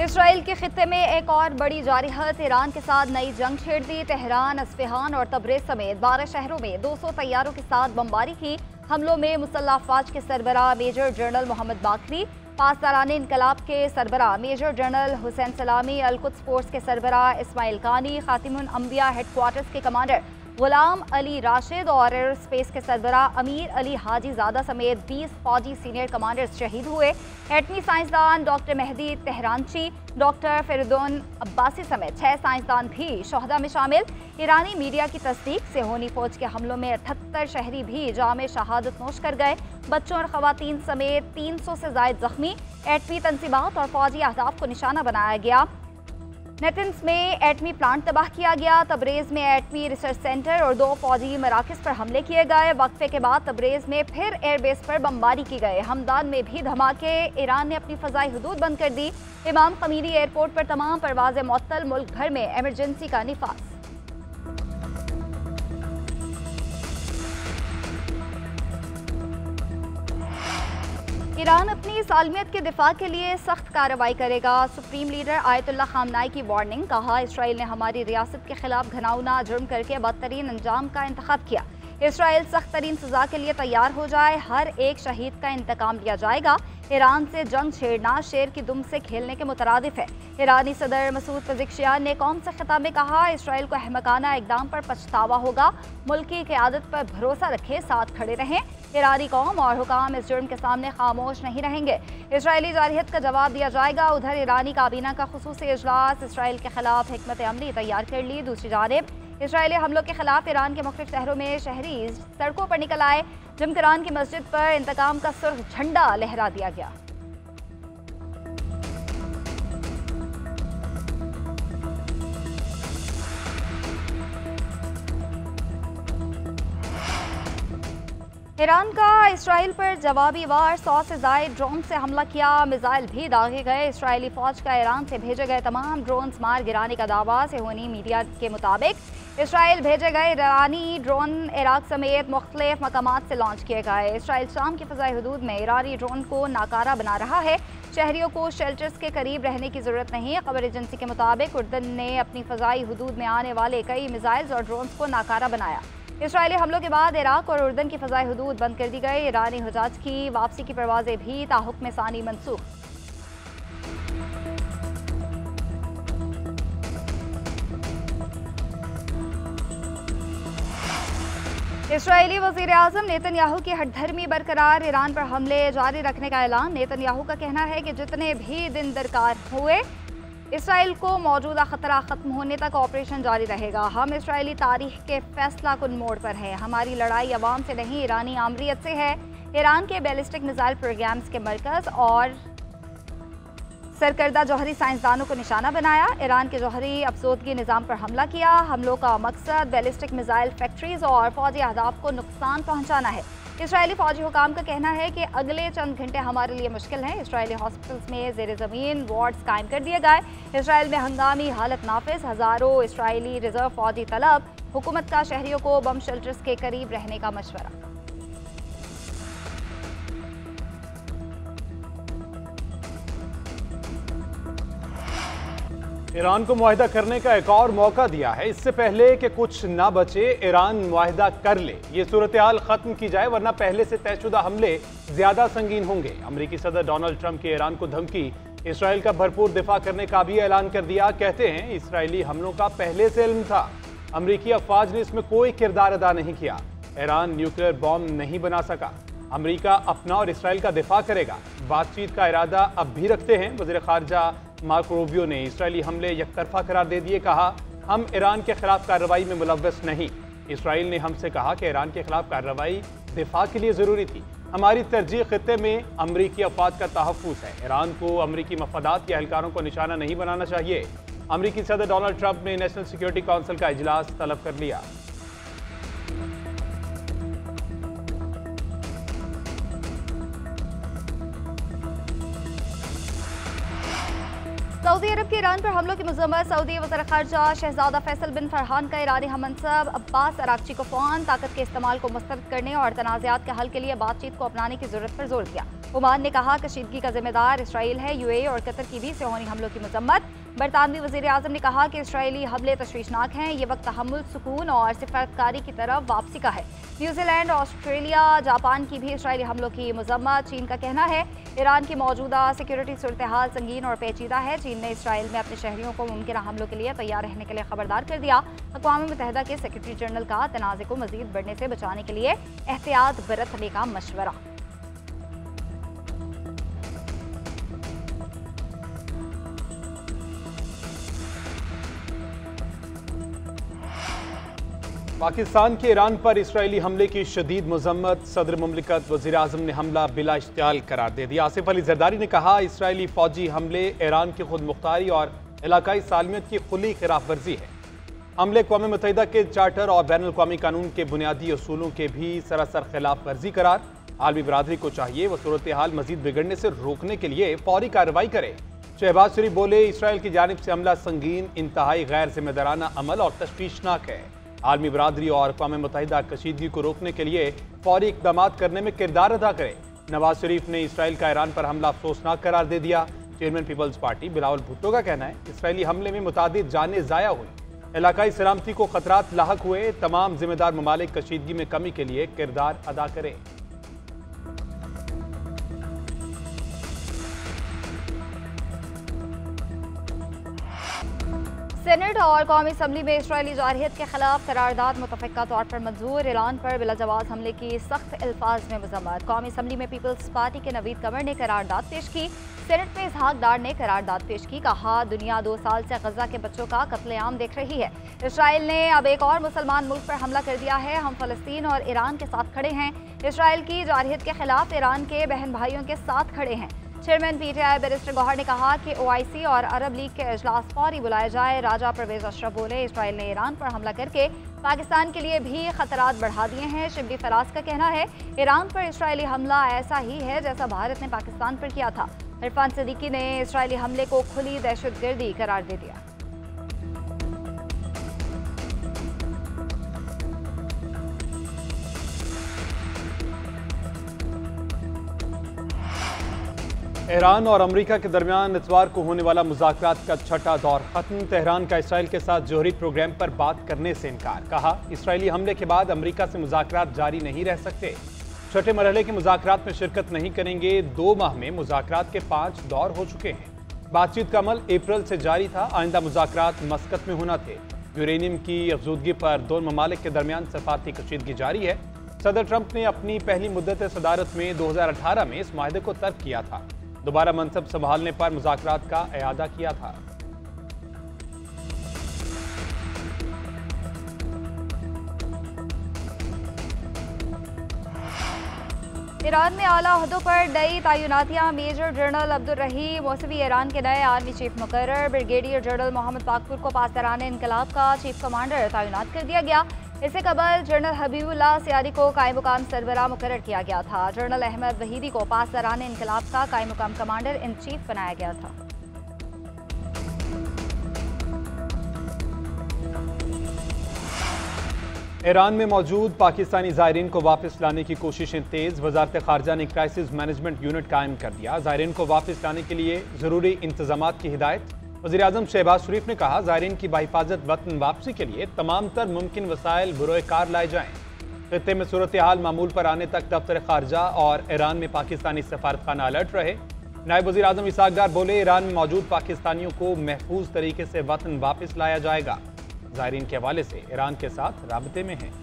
Israel के खित्ते में एक और बड़ी जारिहत, ईरान के साथ नई जंग छेड़ दी। तेहरान, अस्फहान और तबरेज समेत 12 शहरों में 200 तैयारों के साथ बमबारी की। हमलों में मुसल्लह अफवाज के सरबराह मेजर जनरल मोहम्मद बाकरी, पासदारान इनकलाब के सरबराह मेजर जनरल हुसैन सलामी, अल-कुद्स फोर्स के सरबराह इस्माइल कानी, खातिमुल अंबिया हेडक्वार्टर्स के कमांडर गुलाम अली राशिद और एयर स्पेस के सरबराह अमीर अली हाजी ज़ादा समेत 20 फौजी सीनियर कमांडर्स शहीद हुए। एटमी साइंसदान डॉक्टर मेहदी तेहरानची, डॉक्टर फरीदुन अब्बासी समेत 6 साइंसदान भी शोहदा में शामिल। ईरानी मीडिया की तस्दीक, सेहोनी फौज के हमलों में 78 शहरी भी जाम शहादत नोश कर गए। बच्चों और खवातीन समेत 300 से ज़ायद जख्मी। एटमी तंसीबात और फौजी अहदाफ को निशाना बनाया गया। नेटन्स में एटमी प्लांट तबाह किया गया। तबरेज में एटमी रिसर्च सेंटर और 2 फौजी मराकज़ पर हमले किए गए। वक्फे के बाद तबरेज में फिर एयरबेस पर बमबारी की गई। हमदान में भी धमाके। ईरान ने अपनी फ़ज़ाई हदूद बंद कर दी। इमाम ख़मीरी एयरपोर्ट पर तमाम परवाज़ें मुअत्तल। मुल्क भर में एमरजेंसी का निफाज। ईरान अपनी सालमियत के दिफा के लिए सख्त कार्रवाई करेगा। सुप्रीम लीडर आयतुल्लाह खामनाई की वार्निंग। कहा, इसराइल ने हमारी रियासत के खिलाफ घिनौना जुर्म करके बदतरीन अंजाम का इंतखाब किया। इसराइल सख्त तरीन सजा के लिए तैयार हो जाए। हर एक शहीद का इंतकाम लिया जाएगा। ईरान से जंग छेड़ना शेर की दुम से खेलने के मुतरादिफ है। ईरानी सदर मसूद पज़ेश्कियान ने कौम से खिताब में कहा, इसराइल को अहमकाना इकदाम पर पछतावा होगा। मुल्क की क़यादत पर भरोसा रखे, साथ खड़े रहें। ईरानी कौम और हुकाम इस जुर्म के सामने खामोश नहीं रहेंगे। इसराइली जारहियत का जवाब दिया जाएगा। उधर ईरानी काबीना का खुसूसी इजलास, इसराइल के खिलाफ हिकमत अमली तैयार कर ली। दूसरी जानिब इसराइली हमलों के खिलाफ ईरान के मुख्तलिफ शहरों में शहरी सड़कों पर निकल आए। जमकरान की मस्जिद पर इंतकाम का सुर्ख झंडा लहरा दिया गया। ईरान का इसराइल पर जवाबी वार, 100 से ज़ायद ड्रोन से हमला किया। मिसाइल भी दागे गए। इसराइली फौज का ईरान से भेजे गए तमाम ड्रोन मार गिराने का दावा। सेहोनी मीडिया के मुताबिक इसराइल भेजे गए ईरानी ड्रोन इराक समेत मुख्तलिफ मकामात से लॉन्च किए गए। इसराइल शाम की फ़ज़ाई हदूद में ईरानी ड्रोन को नाकारा बना रहा है। शहरियों को शेल्टर्स के करीब रहने की ज़रूरत नहीं है। खबर एजेंसी के मुताबिक उर्दन ने अपनी फ़ज़ाई हदूद में आने वाले कई मिसाइल्स और ड्रोन को नाकारा बनाया। इसराइली हमलों के बाद इराक और उर्दन की फ़ज़ाई हदूद बंद कर दी गई। ईरानी हुजाज की वापसी की परवाज़ें भी ताहुक्म सानी मनसूख। इसराइली वज़ीर आज़म नेतन्याहू की हठधर्मी बरकरार। ईरान पर हमले जारी रखने का ऐलान। नेतन्याहू का कहना है कि जितने भी दिन दरकार हुए इसराइल को मौजूदा खतरा ख़त्म होने तक ऑपरेशन जारी रहेगा। हम इसराइली तारीख के फैसला कुन मोड़ पर हैं। हमारी लड़ाई अवाम से नहीं, ईरानी आमरीत से है। ईरान के बैलिस्टिक मिसाइल प्रोग्राम्स के मरकज़ और सरकर्दा जौहरी साइंसदानों को निशाना बनाया। ईरान के जौहरी अफसोदगी निज़ाम पर हमला किया। हमलों का मकसद बैलिस्टिक मिसाइल फैक्ट्रीज और फौजी अहदाफ को नुकसान पहुँचाना है। इसराइली फौजी हुकाम का कहना है कि अगले चंद घंटे हमारे लिए मुश्किल हैं। इसराइली हॉस्पिटल्स में ज़ेर ज़मीन वार्ड्स कायम कर दिए गए। इसराइल में हंगामी हालत नाफिज। हज़ारों इसराइली रिजर्व फौजी तलब। हुकूमत का शहरियों को बम शेल्टर्स के करीब रहने का मशवरा। ईरान को मुआहिदा करने का एक और मौका दिया है। इससे पहले कि कुछ ना बचे, ईरान मुआहिदा कर ले, ये सूरत हाल खत्म की जाए, वरना पहले से तयशुदा हमले ज्यादा संगीन होंगे। अमेरिकी सदर डोनाल्ड ट्रंप की ईरान को धमकी। इसराइल का भरपूर दिफा करने का भी ऐलान कर दिया। कहते हैं इसराइली हमलों का पहले से इल्म था। अमेरिकी अफवाज ने इसमें कोई किरदार अदा नहीं किया। ईरान न्यूक्लियर बॉम्ब नहीं बना सका। अमेरिका अपना और इसराइल का दिफा करेगा। बातचीत का इरादा अब भी रखते हैं। वज़ीर ख़ारजा मार्को रूबियो ने इसराइली हमले यकतरफा करार दे दिए। कहा, हम ईरान के खिलाफ कार्रवाई में मुलव्वस नहीं। इसराइल ने हमसे कहा कि ईरान के खिलाफ कार्रवाई दिफा के लिए ज़रूरी थी। हमारी तरजीह खित्ते में अमरीकी अफवाद का तहफ़्फ़ुज़ है। ईरान को अमरीकी मफादात के एहलकारों को निशाना नहीं बनाना चाहिए। अमरीकी सदर डोनाल्ड ट्रंप ने नेशनल सिक्योरिटी काउंसिल का इजलास तलब कर लिया। सऊदी अरब के ईरान पर हमलों की मज़म्मत। सऊदी वज़ीर ख़ारजा शहज़ादा फैसल बिन फरहान का ईरानी हममनसब अब्बास अरागची को फ़ौरन ताकत के इस्तेमाल को मुस्तरद करने और तनाज़ात के हल के लिए बातचीत को अपनाने की ज़रूरत पर जोर दिया। ओमान ने कहा कशीदगी का जिम्मेदार इसराइल है। यूएई और कतर की भी सेहोनी हमलों की मजम्मत। बरतानवी वज़ीर आज़म ने कहा कि इसराइली हमले तशवीशनाक हैं। ये वक्त तहम्मुल, सुकून और सिफारतकारी की तरफ वापसी का है। न्यूजीलैंड, ऑस्ट्रेलिया, जापान की भी इसराइली हमलों की मजम्मत। चीन का कहना है ईरान की मौजूदा सिक्योरिटी सूरत हाल संगीन और पेचीदा है। चीन ने इसराइल में अपने शहरियों को मुमकिन हमलों के लिए तैयार रहने के लिए खबरदार कर दिया। अक़वाम मुत्तहिदा के सेक्रेटरी जनरल का तनाज़े को मज़ीद बढ़ने से बचाने के लिए एहतियात बरतने का मशवरा। पाकिस्तान के ईरान पर इसराइली हमले की शदीद मजम्मत। सदर मुमलिकत वज़ीर आज़म ने हमला बिला इश्तियाल करार दे दिया। आसिफ अली जरदारी ने कहा इसराइली फौजी हमले ईरान की खुद मुख्तारी और इलाकाई सालमियत की खुली खिलाफ वर्जी है। हमले अक़वाम मुत्तहिदा के चार्टर और बैनुल अक़वामी कानून के बुनियादी असूलों के भी सरासर खिलाफ वर्जी करार। आलमी बरादरी को चाहिए वह सूरत हाल मजीद बिगड़ने से रोकने के लिए फौरी कार्रवाई करे। शहबाज शरीफ बोले इसराइल की जानिब से हमला संगीन, इंतहाई गैर जिम्मेदाराना अमल और तशवीशनाक है। आलमी बरादरी और अक़वाम मुत्तहिदा कशीदगी को रोकने के लिए फौरी इक़दाम करने में किरदार अदा करे। नवाज शरीफ ने इसराइल का ईरान पर हमला अफसोसनाक करार दे दिया। चेयरमैन पीपल्स पार्टी बिलावल भुट्टो का कहना है इसराइली हमले में मुतादिद जानें ज़ाया हुई, इलाकाई सलामती को खतरात लाहक हुए। तमाम जिम्मेदार ममालिक कशीदगी में कमी के लिए किरदार अदा करें। सेनेट और कौमी असम्बली में इसराइली जारहियत के खिलाफ करारदाद मुतफ़िक़ा तौर पर मंजूर। ईरान पर बिलाजवाज़ हमले की सख्त अल्फाज में मज़म्मत। कौमी असम्बली में पीपल्स पार्टी के नवीद कमर ने करारदाद पेश की। सेनेट में इसहाक डार ने करारदाद पेश की। कहा दुनिया 2 साल से गजा के बच्चों का कत्लेआम देख रही है। इसराइल ने अब एक और मुसलमान मुल्क पर हमला कर दिया है। हम फ़लस्तीन और ईरान के साथ खड़े हैं। इसराइल की जारहियत के खिलाफ ईरान के बहन भाइयों के साथ खड़े हैं। चेयरमैन पीटीआई बैरिस्टर गौहर ने कहा कि ओआईसी और अरब लीग के इजलास फौरी बुलाया जाए। राजा परवेज अशरफ बोले इसराइल ने ईरान पर हमला करके पाकिस्तान के लिए भी खतरात बढ़ा दिए हैं। शिबली फराज का कहना है ईरान पर इसराइली हमला ऐसा ही है जैसा भारत ने पाकिस्तान पर किया था। इरफान सिद्दीकी ने इसराइली हमले को खुली दहशतगर्दी करार दे दिया। ईरान और अमेरिका के दरमियान इतवार को होने वाला मुज़ाकरात का छठा दौर खत्म। तेहरान का इसराइल के साथ जौहरी प्रोग्राम पर बात करने से इनकार। कहा इसराइली हमले के बाद अमेरिका से मुज़ाकरात जारी नहीं रह सकते। छठे मरहले के मुज़ाकरात में शिरकत नहीं करेंगे। 2 माह में मुज़ाकरात के 5 दौर हो चुके हैं। बातचीत का अमल अप्रैल से जारी था। आइंदा मुज़ाकरात मस्कत में होना थे। यूरेनियम की अफजूदगी पर दोनों ममालिक के दरमियान सफारती कशीदगी जारी है। सदर ट्रंप ने अपनी पहली मुद्दत सदारत में 2018 में इस माहदे को तर्क किया था। दोबारा मनसब संभालने पर मुज़ाकरात का इआदा किया था। ईरान में आला ओहदों पर नई तैनातियां। मेजर जनरल अब्दुल रहीम मौसवी ईरान के नए आर्मी चीफ मुकर्रर। ब्रिगेडियर जनरल मोहम्मद पाकपुर को पासदारान इनकलाब का चीफ कमांडर तैनात कर दिया गया। इससे कबल जनरल हबीबुल्लाह सियारी को कायम मुकाम सरबराह मुकर्रर किया गया था। जनरल अहमद वहीदी को पासदारान इनकलाब का कायम मुकाम कमांडर इन चीफ बनाया गया था। ईरान में मौजूद पाकिस्तानी ज़ायरीन को वापस लाने की कोशिशें तेज़। वज़ारत ख़ारजा ने क्राइसिस मैनेजमेंट यूनिट कायम कर दिया। ज़ायरीन को वापस लाने के लिए ज़रूरी इंतजामात की हिदायत। वज़ीर आज़म शहबाज शरीफ ने कहा ज़ायरीन की बाहिफाजत वतन वापसी के लिए तमाम तर मुमकिन वसाइल बरोए कार लाए जाएँ। खित्ते में सूरत हाल मामूल पर आने तक दफ्तर ख़ारजा और ईरान में पाकिस्तानी सफारतखाना अलर्ट रहे। नायब वज़ीर आज़म इसहाक डार बोले ईरान में मौजूद पाकिस्तानियों को महफूज तरीके से वतन वापस लाया जाएगा। ज़ायरीन के हवाले से ईरान के साथ राबते में हैं।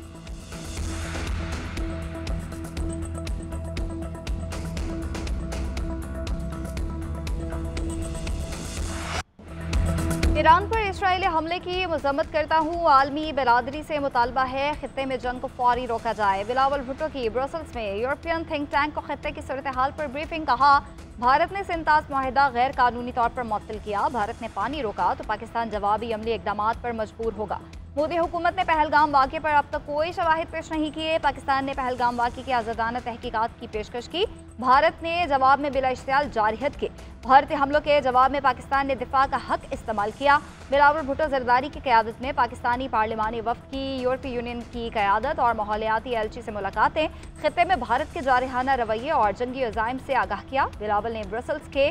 ईरान पर इसराइली हमले की मजम्मत करता हूँ। आलमी बरादरी से मुतालबा है खित्ते में जंग को फौरी रोका जाए। बिलावल भुट्टो की ब्रसल्स में यूरोपियन थिंक टैंक को खित्ते की सूरत हाल पर ब्रीफिंग। कहा भारत ने सिंतास माहिदा गैर कानूनी तौर पर मुअत्तल किया। भारत ने पानी रोका तो पाकिस्तान जवाबी अमली इकदाम पर मजबूर होगा। मोदी हुकूमत ने पहलगाम वाक़े पर अब तक कोई शवाहिद पेश नहीं किए। पाकिस्तान ने पहलगाम वाक़े की आज़ादाना तहकीकात की पेशकश की। भारत ने जवाब में बिला इश्तियाल जारहियत की। भारतीय हमलों के जवाब में पाकिस्तान ने दिफा का हक इस्तेमाल किया। बिलावल भुट्टो जरदारी की क़यादत में पाकिस्तानी पार्लिमानी वफ़द की यूरोपीय यूनियन की क़यादत और माहौलियाती एलची से मुलाकातें, खित्ते में भारत के जारहाना रवैये और जंगी अज़ाइम से आगाह किया। बिलावल ने ब्रसल्स के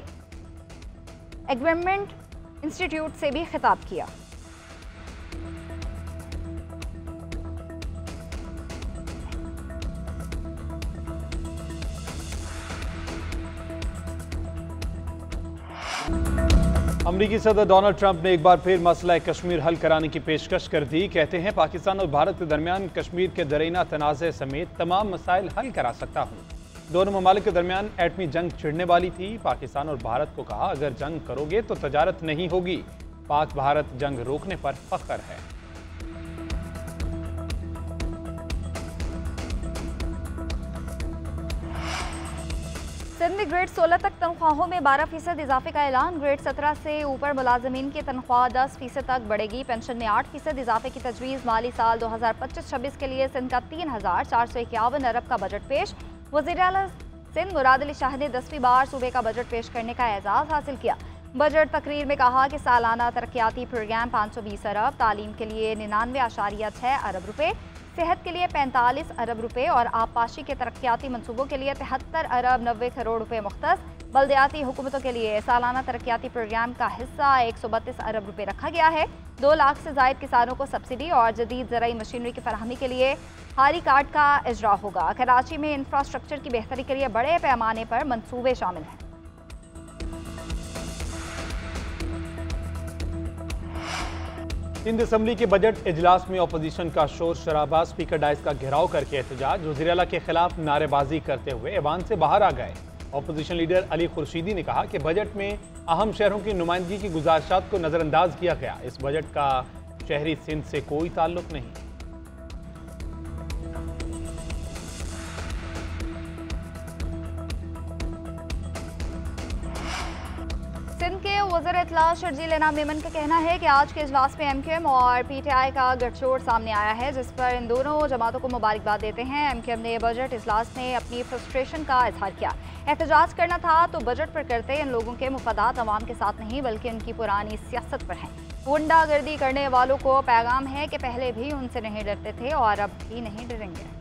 एग्वेमेंट इंस्टीट्यूट से भी खिताब किया। अमरीकी सदर डोनाल्ड ट्रंप ने एक बार फिर मसला कश्मीर हल कराने की पेशकश कर दी। कहते हैं पाकिस्तान और भारत के दरमियान कश्मीर के दरीना तनाज़े समेत तमाम मसाइल हल करा सकता हूँ। दोनों ममालिक के दरमियान एटमी जंग छिड़ने वाली थी। पाकिस्तान और भारत को कहा, अगर जंग करोगे तो तजारत नहीं होगी। पाक भारत जंग रोकने पर फख्र है। सिंध में ग्रेड 16 तक तनख्वाहों में 12% इजाफे का ऐलान। ग्रेड 17 से ऊपर मुलाजमीन की तनख्वाह 10% तक बढ़ेगी। पेंशन में 8% इजाफे की तजवीज़। माली साल 2025-26 के लिए सिंध का 3,451 अरब का बजट पेश। वज़ीर आला सिंध मुराद अली शाह ने 10वीं बार सूबे का बजट पेश करने का एजाज़ हासिल किया। बजट तकरीर में कहा कि सालाना तरक्याती प्रोग्राम 520 अरब, तालीम के लिए 99.6 अरब रुपए, सेहत के लिए 45 अरब रुपए और आबपाशी के तरक्याती मनसूबों के लिए 73 अरब 90 करोड़ रुपए मुख्तस। बल्दियाती हुकूमतों के लिए सालाना तरक्याती प्रोग्राम का हिस्सा 132 अरब रुपए रखा गया है। 2 लाख से जायद किसानों को सब्सिडी और जदीद ज़राई मशीनरी की फराहमी के लिए हारी कार्ड का इजरा होगा। कराची में इंफ्रास्ट्रक्चर की बेहतरी के लिए बड़े पैमाने पर मनसूबे शामिल हैं। सिंध असम्बली के बजट इजलास में अपोजिशन का शोर शराबा, स्पीकर डाइस का घेराव करके एहतजाज, वज़ीर आला के खिलाफ नारेबाजी करते हुए ऐवान से बाहर आ गए। अपोजिशन लीडर अली खुर्शीदी ने कहा कि बजट में अहम शहरों की नुमाइंदगी की गुजारिशात को नज़रअंदाज किया गया। इस बजट का शहरी सिंध से कोई ताल्लुक नहीं। सिंध के वज़ीर इत्तलात शर्जील इनाम मेमन का कहना है कि आज के इजलास में MQM और PTI का गठजोड़ सामने आया है, जिस पर इन दोनों जमातों को मुबारकबाद देते हैं। MQM ने बजट इजलास में अपनी फ्रस्ट्रेशन का इजहार किया। एहतजाज करना था तो बजट पर करते। इन लोगों के मुफादात अवाम के साथ नहीं बल्कि उनकी पुरानी सियासत पर हैं। गुंडागर्दी करने वालों को पैगाम है कि पहले भी उनसे नहीं डरते थे और अब भी नहीं डरेंगे।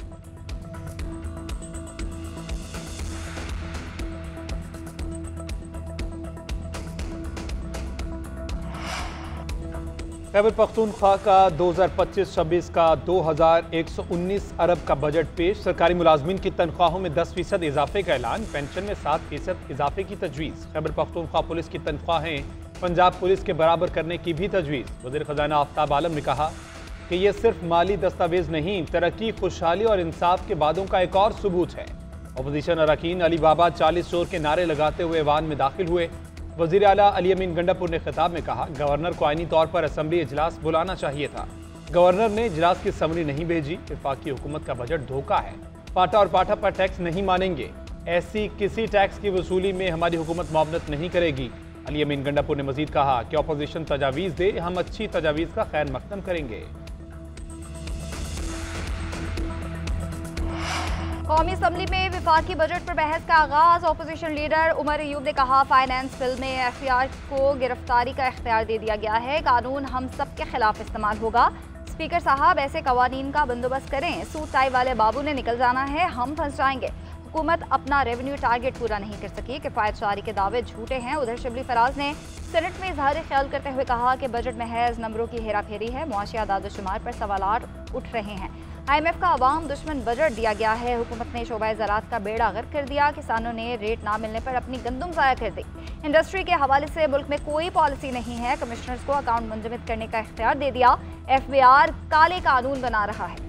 खैबर पख्तूनख्वा का 2025-26 का 2119 अरब का बजट पेश। सरकारी मुलाजमीन की तनख्वाहों में 10% इजाफे का ऐलान। पेंशन में 7% इजाफे की तजवीज़। खैबर पख्तूनख्वा पुलिस की तनख्वाहें पंजाब पुलिस के बराबर करने की भी तजवीज़। वज़ीर ख़जाना आफ्ताब आलम ने कहा कि यह सिर्फ माली दस्तावेज नहीं, तरक्की, खुशहाली और इंसाफ के वादों का एक और सबूत है। अपोजिशन अरकान अली बाबा 40 चोर के नारे लगाते हुए ऐवान में दाखिल हुए। वज़ीर आला अली अमीन गंडापुर ने खिताब में कहा, गवर्नर को आईनी तौर पर असम्बली इजलास बुलाना चाहिए था। गवर्नर ने इजलास की समरी नहीं भेजी। वफाकी हुकूमत का बजट धोखा है। पाटा और पाठा पर टैक्स नहीं मानेंगे। ऐसी किसी टैक्स की वसूली में हमारी हुकूमत मुआवनत नहीं करेगी। अली अमीन गंडापुर ने मजीद कहा कि अपोजिशन तजावीज़ दे, हम अच्छी तजावीज़ का खैर मकदम करेंगे। कौमी असम्बली में विफाकी बजट पर बहस का आगाज। अपोजिशन लीडर उमर अयूब ने कहा, फाइनेंस बिल में FIR को गिरफ्तारी का इख्तियार दे दिया गया है। कानून हम सब के खिलाफ इस्तेमाल होगा। स्पीकर साहब, ऐसे कवानीन का बंदोबस्त करें। सूट टाई वाले बाबू ने निकल जाना है, हम फंस जाएंगे। हुकूमत अपना रेवेन्यू टारगेट पूरा नहीं कर सकी। किफायत शारी के दावे झूठे हैं। उधर शिबली फराज ने सेनेट में इजहार ख्याल करते हुए कहा कि बजट महज नंबरों की हेरा फेरी है। मुआशी आदादोशुमार पर सवालात उठ रहे हैं। IMF का अवाम दुश्मन बजट दिया गया है। हुकूमत ने शोबा ज़राअत का बेड़ा गर्क कर दिया। किसानों ने रेट ना मिलने पर अपनी गंदम ज़ाया कर दी। इंडस्ट्री के हवाले से मुल्क में कोई पॉलिसी नहीं है। कमिश्नर्स को अकाउंट मुंजमद करने का इख्तियार दे दिया। FBR काले कानून बना रहा है।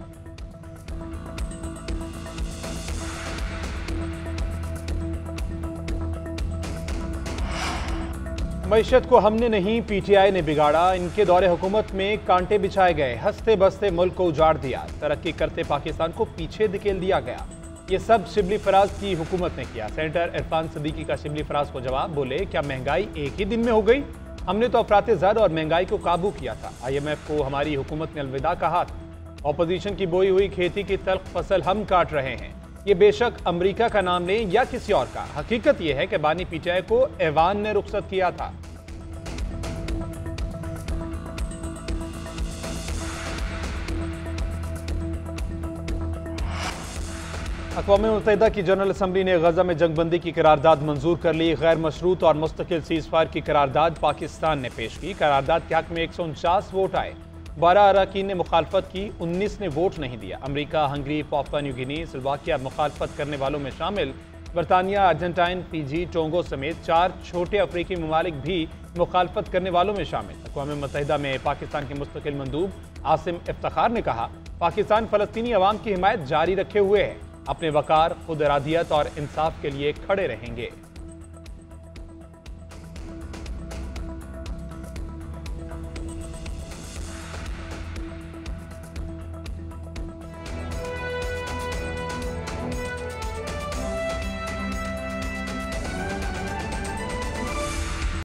मईशत को हमने नहीं, PTI ने बिगाड़ा। इनके दौरे हुकूमत में कांटे बिछाए गए। हंसते बसते मुल्क को उजाड़ दिया। तरक्की करते पाकिस्तान को पीछे धकेल दिया गया। ये सब शिबली फराज की हुकूमत ने किया। सेनेटर इरफान सदीकी का शिबली फराज को जवाब, बोले क्या महंगाई एक ही दिन में हो गई? हमने तो अफराते ज़र और महंगाई को काबू किया था। IMF को हमारी हुकूमत ने अलविदा कहा था। अपोजिशन की बोई हुई खेती की तल्ख फसल हम काट रहे हैं। ये बेशक अमेरिका का नाम लें या किसी और का, हकीकत यह है कि बानी पीटीआई को ऐवान ने रुखसत किया था। अक़वाम मुत्तहिदा की जनरल असम्बली ने गजा में जंगबंदी की करारदाद मंजूर कर ली। गैर मशरूत और मुस्तकिल सीज़ फायर की करारदाद पाकिस्तान ने पेश की। करारदाद के हक में 149 वोट आए। 12 अरकान ने मुखालफत की, 19 ने वोट नहीं दिया। America, Hungary, Papua New Guinea, Slovakia मुखालफत करने वालों में शामिल। बरतानिया, अर्जेंटाइन, फिजी, टोंगो समेत 4 छोटे अफ्रीकी ममालिक भी मुखालफत करने वालों में शामिल। अक़वाम मुत्तहिदा में पाकिस्तान के मुस्तकिल मंदूब आसिम इफ्तिखार ने कहा, पाकिस्तान फ़लस्तीनी अवाम की हिमायत जारी रखे हुए है, अपने वकार, खुद इरादियत और इंसाफ के लिए खड़े रहेंगे।